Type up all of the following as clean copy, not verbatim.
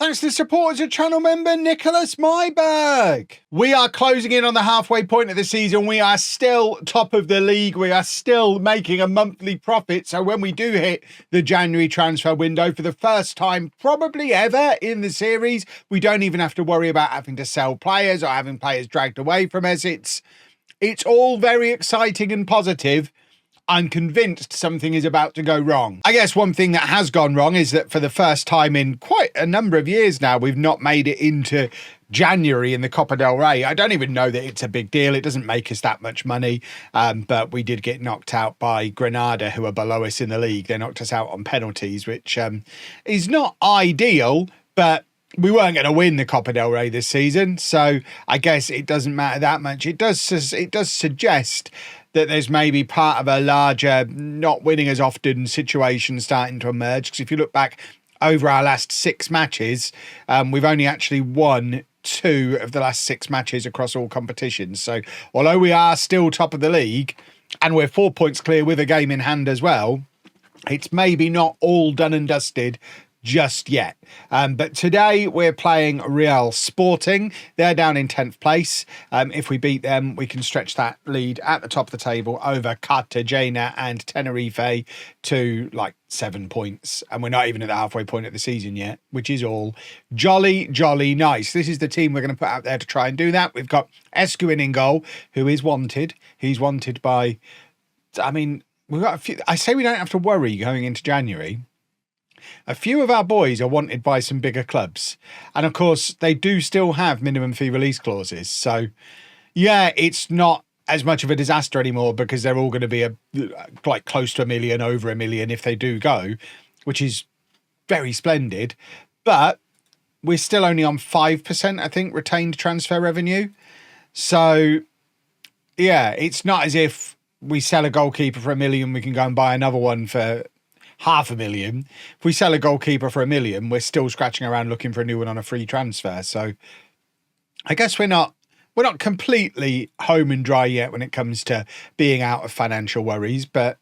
Thanks to the support as a channel member, Nicholas Myberg. We are closing in on the halfway point of the season. We are still top of the league. We are still making a monthly profit. So when we do hit the January transfer window for the first time, probably ever in the series, we don't even have to worry about having to sell players or having players dragged away from us. It's all very exciting and positive. I'm convinced something is about to go wrong. I guess one thing that has gone wrong is that for the first time in quite a number of years now, we've not made it into January in the Copa del Rey. I don't even know that it's a big deal. It doesn't make us that much money, but we did get knocked out by Granada, who are below us in the league. They knocked us out on penalties, which is not ideal, but we weren't going to win the Copa del Rey this season, so I guess it doesn't matter that much. It does suggest that there's maybe part of a larger not winning as often situation starting to emerge. Because if you look back over our last 6 matches, we've only actually won 2 of the last 6 matches across all competitions. So although we are still top of the league and we're 4 points clear with a game in hand as well, it's maybe not all done and dusted just yet. But today we're playing Real Sporting. They're down in 10th place. If we beat them, we can stretch that lead at the top of the table over Cartagena and Tenerife to like 7 points. And we're not even at the halfway point of the season yet, which is all jolly, jolly nice. This is the team we're going to put out there to try and do that. We've got Escuin in goal, who is wanted. He's wanted by, I mean, we've got a few. I say we don't have to worry going into January. A few of our boys are wanted by some bigger clubs. And of course, they do still have minimum fee release clauses. So, yeah, it's not as much of a disaster anymore because they're all going to be like close to 1 million, over 1 million if they do go, which is very splendid. But we're still only on 5%, I think, retained transfer revenue. So, yeah, it's not as if we sell a goalkeeper for 1 million, we can go and buy another one for 500,000. If we sell a goalkeeper for 1 million, we're still scratching around looking for a new one on a free transfer. So I guess we're not completely home and dry yet when it comes to being out of financial worries, but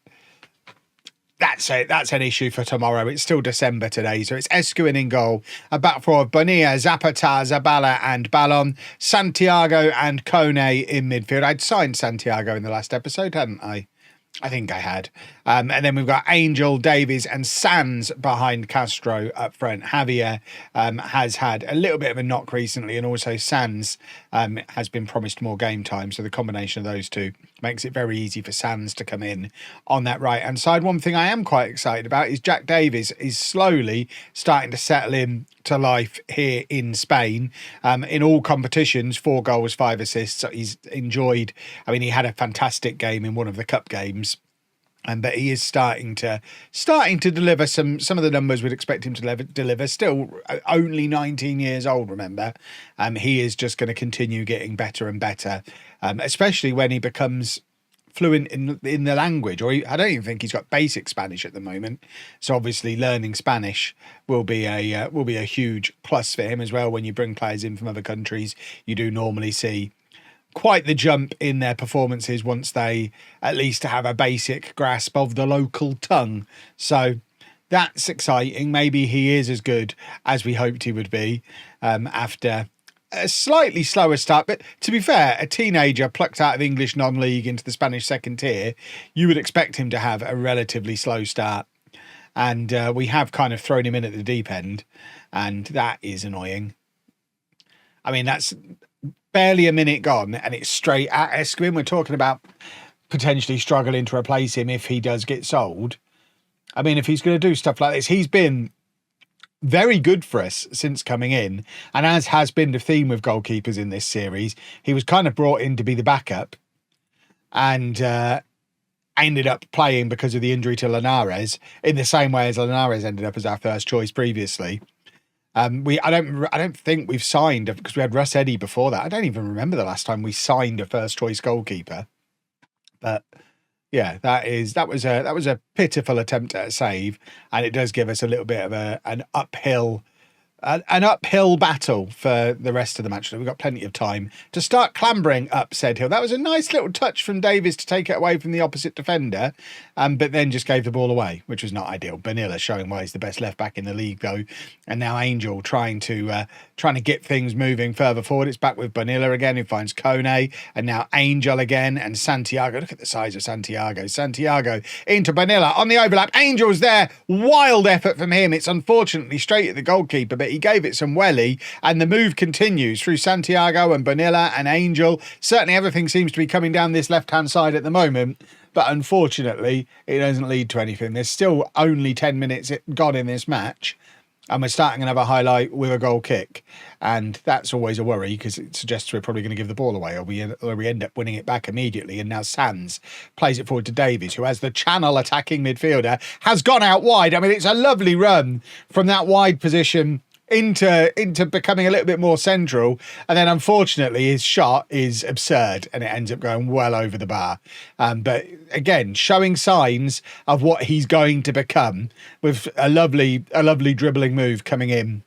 that's an issue for tomorrow. It's still December today, so it's Escuin in goal, a back four of Bonilla, Zapata, Zabala and Ballon, Santiago and Kone in midfield. I'd signed Santiago in the last episode, hadn't I? I think I had. And then we've got Angel, Davies and Sands behind Castro up front. Javier has had a little bit of a knock recently, and also Sands has been promised more game time. So the combination of those two makes it very easy for Sands to come in on that right-hand side. One thing I am quite excited about is Jack Davies is slowly starting to settle in to life here in Spain. In all competitions, 4 goals, 5 assists. So he's enjoyed, I mean, he had a fantastic game in one of the cup games. But he is starting to deliver some of the numbers we'd expect him to deliver. Still only 19 years old, remember. He is just going to continue getting better and better, especially when he becomes fluent in the language. I don't even think he's got basic Spanish at the moment. So obviously learning Spanish will be a huge plus for him as well. When you bring players in from other countries, you do normally see quite the jump in their performances once they at least have a basic grasp of the local tongue. So that's exciting. Maybe he is as good as we hoped he would be after a slightly slower start. But to be fair, a teenager plucked out of English non-league into the Spanish second tier, you would expect him to have a relatively slow start. And we have kind of thrown him in at the deep end, and that is annoying. I mean, that's barely a minute gone and it's straight at Escuin. We're talking about potentially struggling to replace him if he does get sold. I mean, if he's going to do stuff like this, he's been very good for us since coming in. And as has been the theme with goalkeepers in this series, he was kind of brought in to be the backup and ended up playing because of the injury to Linares in the same way as Linares ended up as our first choice previously. I don't think we've signed, because we had Russ Eddy before that. I don't even remember the last time we signed a first choice goalkeeper. But yeah, that was a pitiful attempt at a save, and it does give us a little bit of an uphill an uphill battle for the rest of the match. We've got plenty of time to start clambering up said hill. That was a nice little touch from Davies to take it away from the opposite defender, but then just gave the ball away, which was not ideal. Bonilla showing why he's the best left back in the league, though, and now Angel trying to get things moving further forward. It's back with Bonilla again, who finds Kone, and now Angel again, and Santiago. Look at the size of Santiago. Santiago into Bonilla on the overlap. Angel's there. Wild effort from him. It's unfortunately straight at the goalkeeper, but he gave it some welly, and the move continues through Santiago and Bonilla and Angel. Certainly everything seems to be coming down this left-hand side at the moment, but unfortunately it doesn't lead to anything. There's still only 10 minutes gone in this match, and we're starting another highlight with a goal kick, and that's always a worry because it suggests we're probably going to give the ball away, or we end up winning it back immediately. And now Sands plays it forward to Davies, who, as the channel attacking midfielder, has gone out wide. I mean, it's a lovely run from that wide position into becoming a little bit more central, and then unfortunately his shot is absurd and it ends up going well over the bar, but again showing signs of what he's going to become, with a lovely dribbling move coming in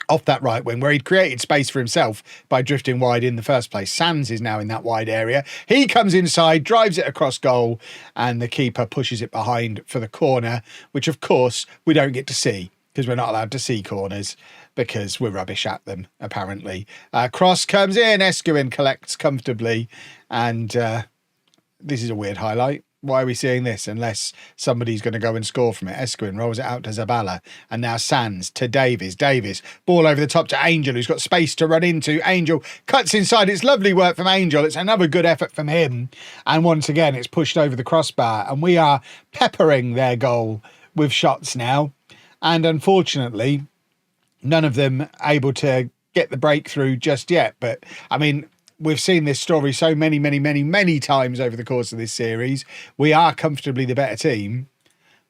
off that right wing where he'd created space for himself by drifting wide in the first place. Sands is now in that wide area. He comes inside, drives it across goal, and the keeper pushes it behind for the corner, which of course we don't get to see because we're not allowed to see corners because we're rubbish at them, apparently. Cross comes in, Escuin collects comfortably, and this is a weird highlight. Why are we seeing this? Unless somebody's going to go and score from it. Escuin rolls it out to Zabala, and now Sands to Davies. Davies, ball over the top to Angel, who's got space to run into. Angel cuts inside. It's lovely work from Angel. It's another good effort from him. And once again, it's pushed over the crossbar, and we are peppering their goal with shots now. And unfortunately, none of them able to get the breakthrough just yet. But I mean, we've seen this story so many times over the course of this series. We are comfortably the better team.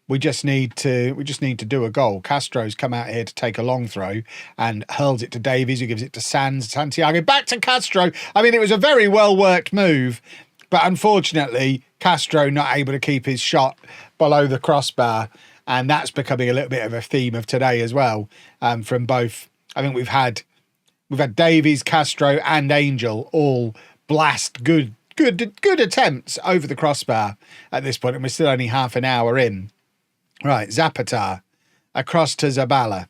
We just need to do a goal. Castro's come out here to take a long throw and hurls it to Davies, who gives it to Santiago, back to Castro. I mean, it was a very well worked move, but unfortunately Castro not able to keep his shot below the crossbar. And that's becoming a little bit of a theme of today as well, from both. I think we've had Davies, Castro, and Angel all blast good attempts over the crossbar at this point, and we're still only half an hour in. Right, Zapata across to Zabala.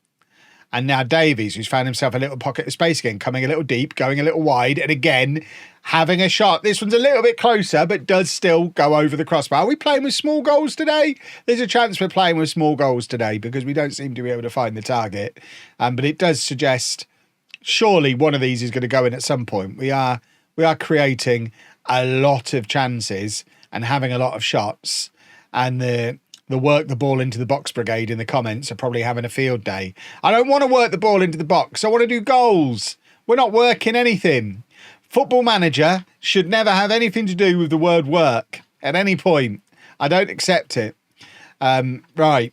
And now Davies, who's found himself a little pocket of space again, coming a little deep, going a little wide, and again having a shot. This one's a little bit closer, but does still go over the crossbar. Are we playing with small goals today? There's a chance we're playing with small goals today because we don't seem to be able to find the target. But it does suggest surely one of these is going to go in at some point. We are creating a lot of chances and having a lot of shots, and the work the ball into the box brigade in the comments are probably having a field day. I don't want to work the ball into the box. I want to do goals. We're not working anything. Football Manager should never have anything to do with the word work at any point. I don't accept it. Right.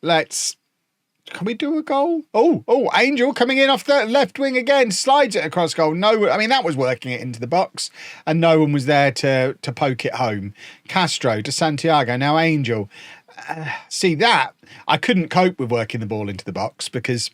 Can we do a goal? Oh, Angel coming in off the left wing again, slides it across goal. No, I mean, that was working it into the box and no one was there to poke it home. Castro to Santiago, now Angel. See that? I couldn't cope with working the ball into the box because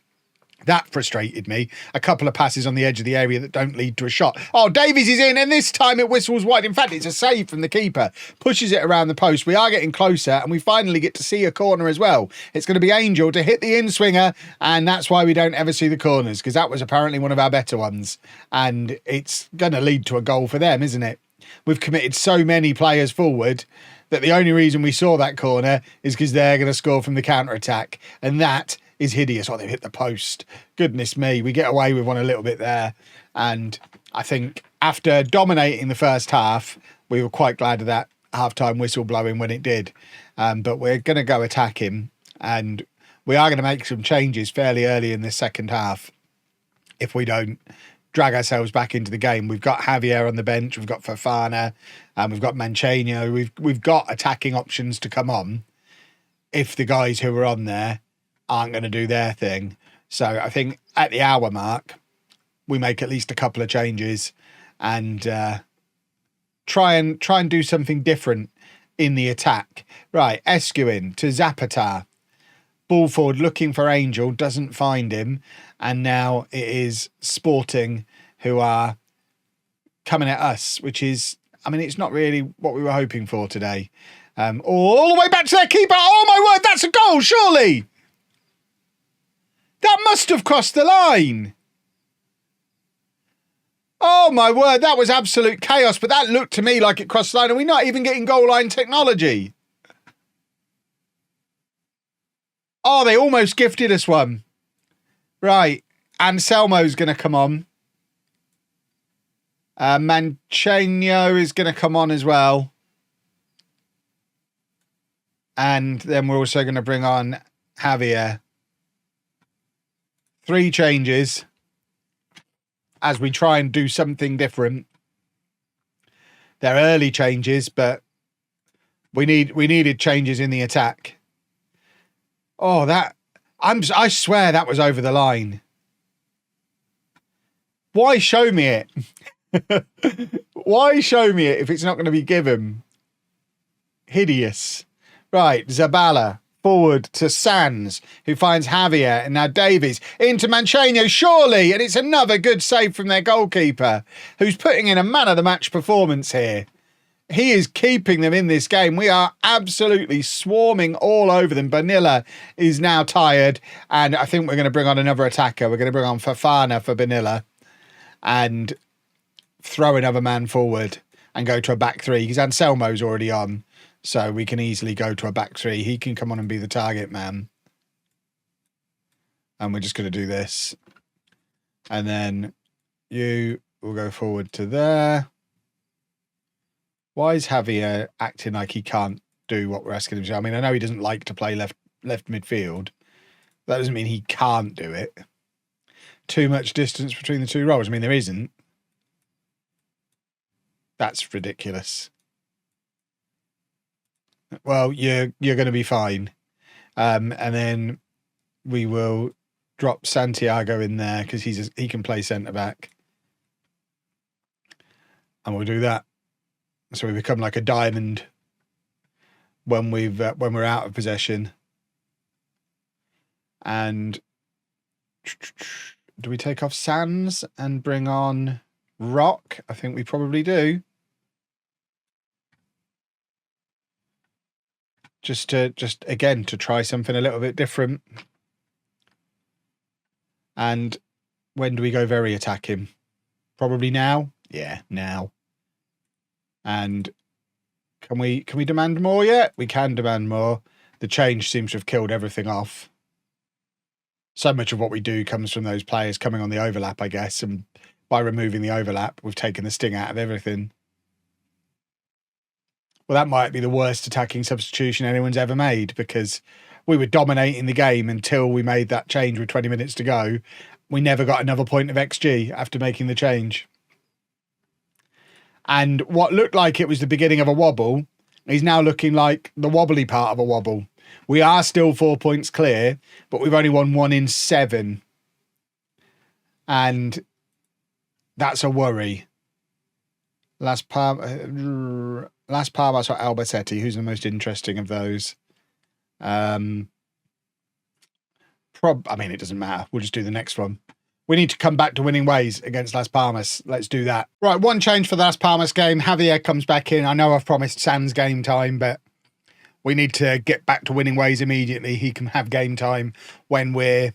that frustrated me. A couple of passes on the edge of the area that don't lead to a shot. Oh, Davies is in, and this time it whistles wide. In fact, it's a save from the keeper. Pushes it around the post. We are getting closer, and we finally get to see a corner as well. It's going to be Angel to hit the in-swinger, and that's why we don't ever see the corners, because that was apparently one of our better ones. And it's going to lead to a goal for them, isn't it? We've committed so many players forward that the only reason we saw that corner is because they're going to score from the counter-attack, and that is hideous. Oh, they've hit the post. Goodness me, we get away with one a little bit there. And I think after dominating the first half, we were quite glad of that half-time whistle blowing when it did. But we're going to go attack him, and we are going to make some changes fairly early in the second half if we don't drag ourselves back into the game. We've got Javier on the bench, we've got Fofana, and we've got Mancheno. We've got attacking options to come on if the guys who are on there aren't going to do their thing. So I think at the hour mark, we make at least a couple of changes and try and do something different in the attack. Right, Escuin to Zapata. Ball forward looking for Angel, doesn't find him. And now it is Sporting who are coming at us, which is, I mean, it's not really what we were hoping for today. All the way back to their keeper. Oh, my word, that's a goal, surely. That must have crossed the line. Oh, my word, that was absolute chaos, but that looked to me like it crossed the line, and we're not even getting goal line technology. Oh, they almost gifted us one. Right, Anselmo's going to come on. Mancheno is going to come on as well. And then we're also going to bring on Javier. 3 changes as we try and do something different. They're early changes, but we needed changes in the attack. Oh, I swear that was over the line. Why show me it? Why show me it if it's not going to be given? Hideous. Right, Zabala forward to Sands, who finds Javier, and now Davies into Mancheno, surely, and it's another good save from their goalkeeper, who's putting in a man-of-the-match performance here. He is keeping them in this game. We are absolutely swarming all over them. Bonilla is now tired, and I think we're going to bring on another attacker. We're going to bring on Fafana for Bonilla and throw another man forward and go to a back 3, because Anselmo's already on. So we can easily go to a back 3. He can come on and be the target man. And we're just going to do this. And then you will go forward to there. Why is Javier acting like he can't do what we're asking him to? I mean, I know he doesn't like to play left midfield. That doesn't mean he can't do it. Too much distance between the 2 roles. I mean, there isn't. That's ridiculous. Well, you're going to be fine. And then we will drop Santiago in there because he can play centre-back. And we'll do that. So we become like a diamond when we're out of possession. And do we take off Sands and bring on Rock? I think we probably do. Just again to try something a little bit different. And when do we go very attacking? Probably now. Yeah, now. And can we demand more yet? We can demand more. The change seems to have killed everything off. So much of what we do comes from those players coming on the overlap, I guess. And by removing the overlap, we've taken the sting out of everything. Well, that might be the worst attacking substitution anyone's ever made, because we were dominating the game until we made that change with 20 minutes to go. We never got another point of XG after making the change. And what looked like it was the beginning of a wobble is now looking like the wobbly part of a wobble. We are still 4 points clear, but we've only won 1 in 7. And that's a worry. Las Palmas or Albacete, who's the most interesting of those? I mean, it doesn't matter. We'll just do the next one. We need to come back to winning ways against Las Palmas. Let's do that. Right, one change for the Las Palmas game. Javier comes back in. I know I've promised Sans game time, but we need to get back to winning ways immediately. He can have game time when we're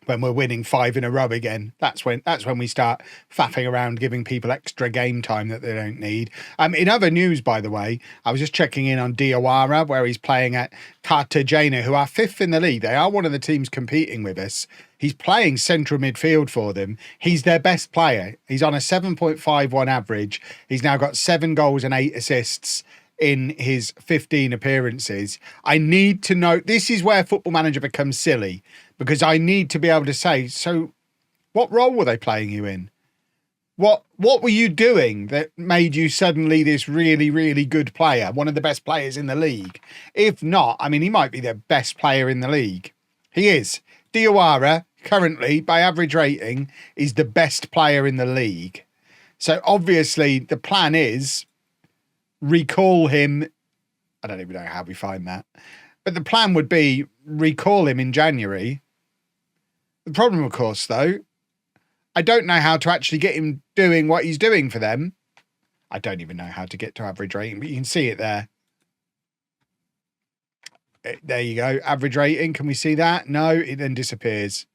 winning 5 in a row again. That's when we start faffing around giving people extra game time that they don't need. In other news, by the way, I was just checking in on Diawara, where he's playing at Cartagena, who are 5th in the league. They are one of the teams competing with us. He's playing central midfield for them. He's their best player. He's on a 7.51 average. He's now got 7 goals and 8 assists in his 15 appearances. I need to know, this is where Football Manager becomes silly, because I need to be able to say, so what role were they playing you in? What were you doing that made you suddenly this really, really good player, one of the best players in the league? If not, I mean, he might be the best player in the league. He is. Diawara, currently, by average rating, is the best player in the league. So obviously the plan is recall him. I don't even know how we find that. But the plan would be recall him in January. The problem, of course, though, I don't know how to actually get him doing what he's doing for them. I don't even know how to get to average rating, but you can see it there. There you go. Average rating. Can we see that? No, it then disappears.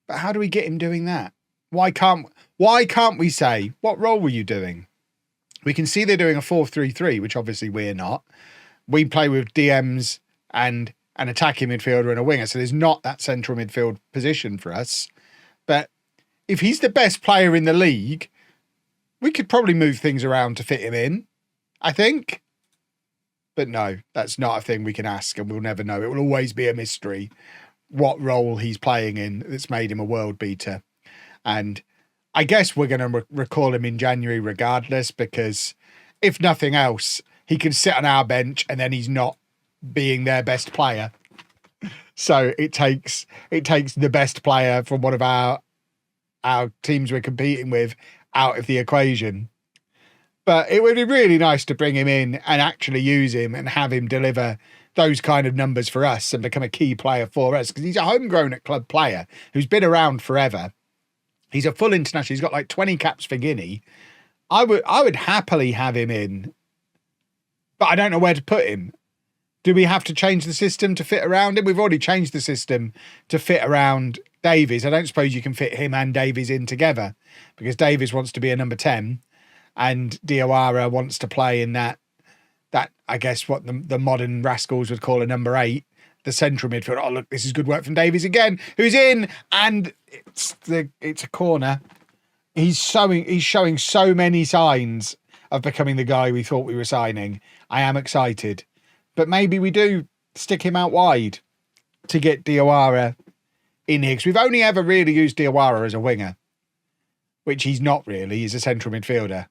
But how do we get him doing that? Why can't we say, what role were you doing? We can see they're doing a 4-3-3, which obviously we're not. We play with DMs and an attacking midfielder and a winger, so there's not that central midfield position for us. But if he's the best player in the league, we could probably move things around to fit him in, I think. But no, that's not a thing we can ask, and we'll never know. It will always be a mystery what role he's playing in that's made him a world beater. And I guess we're going to recall him in January regardless, because if nothing else, he can sit on our bench and then he's not being their best player. So it takes the best player from one of our teams we're competing with out of the equation. But it would be really nice to bring him in and actually use him and have him deliver those kind of numbers for us and become a key player for us, because he's a homegrown at club player who's been around forever. He's a full international. He's got like 20 caps for Guinea. I would happily have him in, but I don't know where to put him. Do we have to change the system to fit around him? We've already changed the system to fit around Davies. I don't suppose you can fit him and Davies in together, because Davies wants to be a number 10 and Diawara wants to play in that I guess what the modern rascals would call a number 8, the central midfield. Oh, look, this is good work from Davies again, who's in, and it's a corner. He's showing so many signs of becoming the guy we thought we were signing. I am excited. But maybe we do stick him out wide to get Diawara in here, because we've only ever really used Diawara as a winger, which he's not really. He's a central midfielder.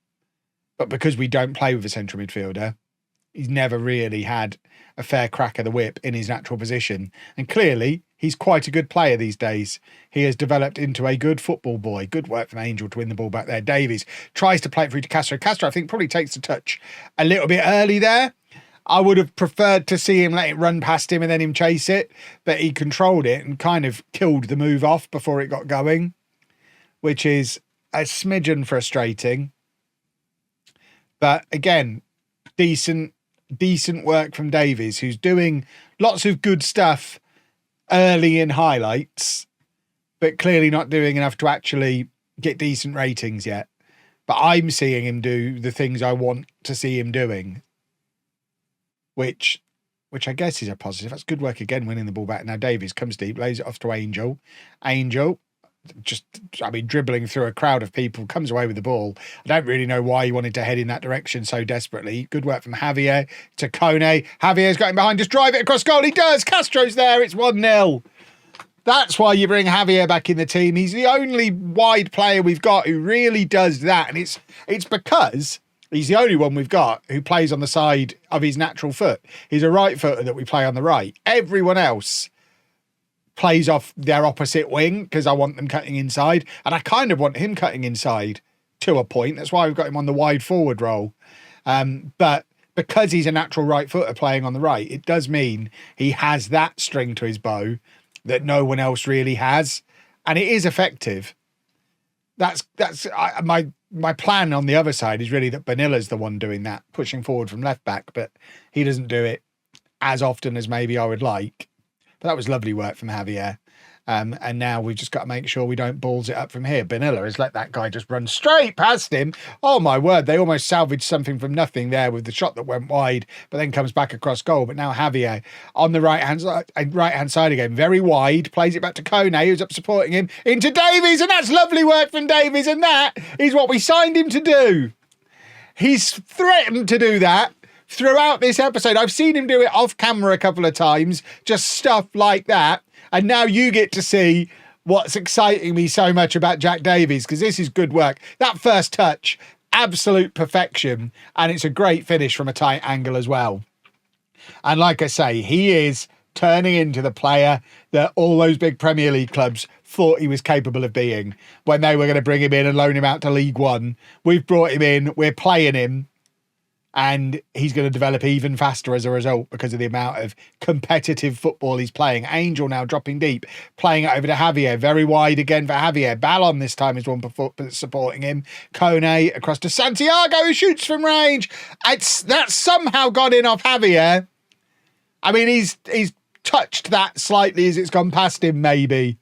But because we don't play with a central midfielder, he's never really had a fair crack of the whip in his natural position. And clearly, he's quite a good player these days. He has developed into a good football boy. Good work from Angel to win the ball back there. Davies tries to play it through to Castro. Castro, I think, probably takes the touch a little bit early there. I would have preferred to see him let it run past him and then him chase it, but he controlled it and kind of killed the move off before it got going, which is a smidgen frustrating. But again, decent work from Davies, who's doing lots of good stuff early in highlights, but clearly not doing enough to actually get decent ratings yet. But I'm seeing him do the things I want to see him doing, which I guess is a positive. That's good work again, winning the ball back. Now Davies comes deep, lays it off to Angel. Angel, dribbling through a crowd of people, comes away with the ball. I don't really know why he wanted to head in that direction so desperately. Good work from Javier to Kone. Javier's got him behind, just drive it across goal. He does. Castro's there. It's 1-0. That's why you bring Javier back in the team. He's the only wide player we've got who really does that. And it's because he's the only one we've got who plays on the side of his natural foot. He's a right footer that we play on the right. Everyone else plays off their opposite wing because I want them cutting inside. And I kind of want him cutting inside to a point. That's why we've got him on the wide forward role. But because he's a natural right footer playing on the right, it does mean he has that string to his bow that no one else really has. And it is effective. My plan on the other side is really that Banilla's the one doing that, pushing forward from left back, but he doesn't do it as often as maybe I would like. But that was lovely work from Javier. And now we've just got to make sure we don't balls it up from here. Benilla has let that guy just run straight past him. Oh, my word. They almost salvaged something from nothing there with the shot that went wide, but then comes back across goal. But now Javier on the right-hand side again, very wide, plays it back to Kone, who's up supporting him, into Davies. And that's lovely work from Davies. And that is what we signed him to do. He's threatened to do that throughout this episode. I've seen him do it off camera a couple of times, just stuff like that. And now you get to see what's exciting me so much about Jack Davies, because this is good work. That first touch, absolute perfection. And it's a great finish from a tight angle as well. And like I say, he is turning into the player that all those big Premier League clubs thought he was capable of being when they were going to bring him in and loan him out to League One. We've brought him in. We're playing him. And he's going to develop even faster as a result because of the amount of competitive football he's playing. Angel now dropping deep, playing it over to Javier. Very wide again for Javier. Ballon this time is one supporting him. Kone across to Santiago, who shoots from range. That's somehow got in off Javier. I mean, he's touched that slightly as it's gone past him, maybe.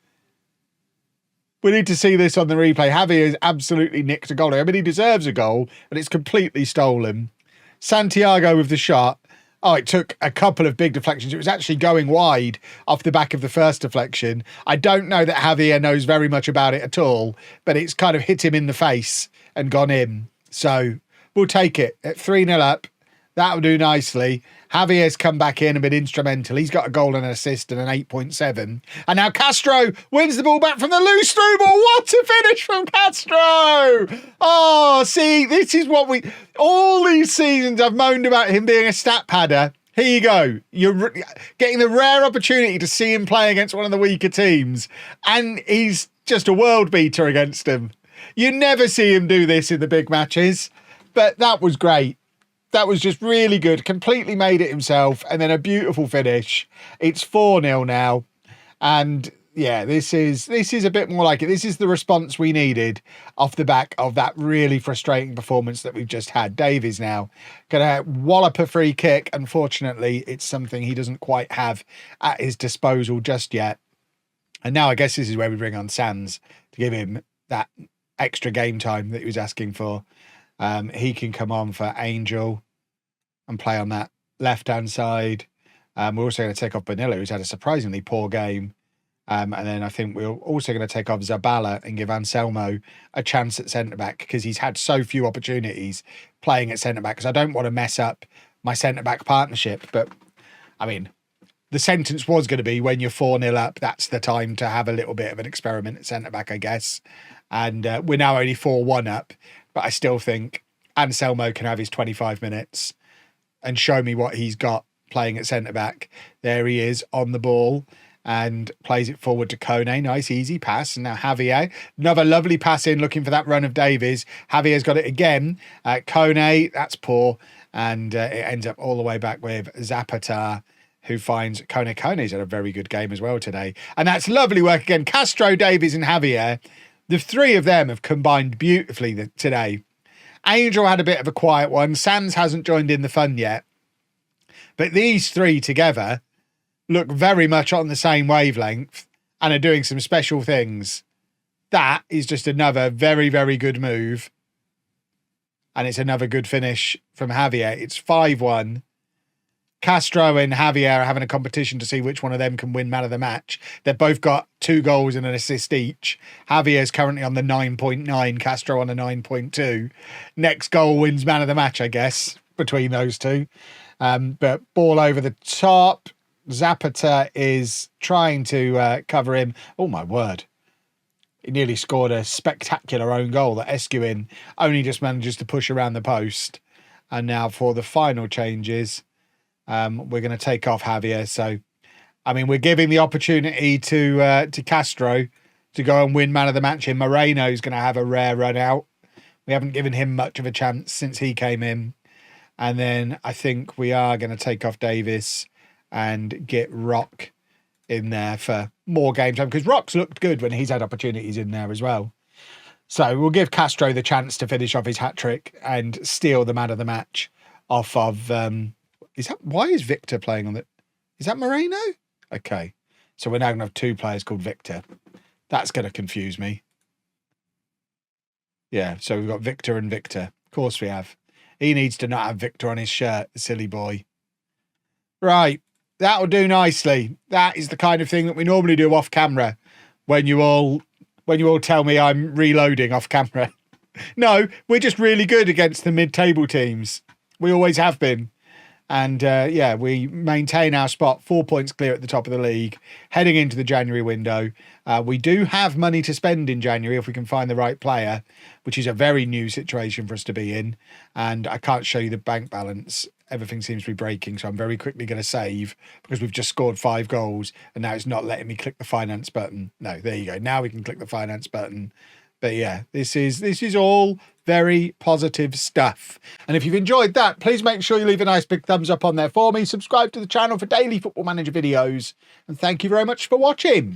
We need to see this on the replay. Javier has absolutely nicked a goal. I mean, he deserves a goal, but it's completely stolen. Santiago with the shot. Oh, it took a couple of big deflections. It was actually going wide off the back of the first deflection. I don't know that Javier knows very much about it at all, but it's kind of hit him in the face and gone in. So we'll take it at 3-0 up. That'll do nicely. Javier's come back in and been instrumental. He's got a goal and an assist and an 8.7. And now Castro wins the ball back from the loose through ball. What a finish from Castro! Oh, see, this is what all these seasons I've moaned about him being a stat padder. Here you go. You're getting the rare opportunity to see him play against one of the weaker teams. And he's just a world beater against them. You never see him do this in the big matches. But that was great. That was just really good. Completely made it himself. And then a beautiful finish. It's 4-0 now. And yeah, this is a bit more like it. This is the response we needed off the back of that really frustrating performance that we've just had. Davies now going to wallop a free kick. Unfortunately, it's something he doesn't quite have at his disposal just yet. And now I guess this is where we bring on Sands to give him that extra game time that he was asking for. He can come on for Angel and play on that left-hand side. We're also going to take off Bonilla, who's had a surprisingly poor game. And then I think we're also going to take off Zabala and give Anselmo a chance at centre-back because he's had so few opportunities playing at centre-back because I don't want to mess up my centre-back partnership. But, I mean, the sentence was going to be when you're 4-0 up, that's the time to have a little bit of an experiment at centre-back, I guess. And we're now only 4-1 up. But I still think Anselmo can have his 25 minutes and show me what he's got playing at centre-back. There he is on the ball and plays it forward to Kone. Nice, easy pass. And now Javier. Another lovely pass in, looking for that run of Davies. Javier's got it again. Kone, that's poor. And it ends up all the way back with Zapata, who finds Kone. Kone's had a very good game as well today. And that's lovely work again. Castro, Davies and Javier. The three of them have combined beautifully today. Angel had a bit of a quiet one. Sands hasn't joined in the fun yet. But these three together look very much on the same wavelength and are doing some special things. That is just another very, very good move. And it's another good finish from Javier. It's 5-1. Castro and Javier are having a competition to see which one of them can win man of the match. They've both got 2 goals and an assist each. Javier's currently on the 9.9, Castro on the 9.2. Next goal wins man of the match, I guess, between those two. But ball over the top. Zapata is trying to cover him. Oh, my word. He nearly scored a spectacular own goal that Escuin only just manages to push around the post. And now for the final changes, we're going to take off Javier. So, I mean, we're giving the opportunity to Castro to go and win man of the match. And Moreno's going to have a rare run out. We haven't given him much of a chance since he came in. And then I think we are going to take off Davis and get Rock in there for more game time because Rock's looked good when he's had opportunities in there as well. So we'll give Castro the chance to finish off his hat-trick and steal the man of the match off of... why is Victor playing on it? Is that Moreno? Okay. So we're now going to have 2 players called Victor. That's going to confuse me. Yeah, so we've got Victor and Victor. Of course we have. He needs to not have Victor on his shirt, the silly boy. Right. That'll do nicely. That is the kind of thing that we normally do off camera when you all tell me I'm reloading off camera. No, we're just really good against the mid-table teams. We always have been. And yeah, we maintain our spot 4 points clear at the top of the league, heading into the January window. We do have money to spend in January if we can find the right player, which is a very new situation for us to be in. And I can't show you the bank balance. Everything seems to be breaking, so I'm very quickly going to save because we've just scored 5 goals and now it's not letting me click the finance button. No, there you go. Now we can click the finance button. But yeah, this is all very positive stuff. And if you've enjoyed that, please make sure you leave a nice big thumbs up on there for me. Subscribe to the channel for daily Football Manager videos. And thank you very much for watching.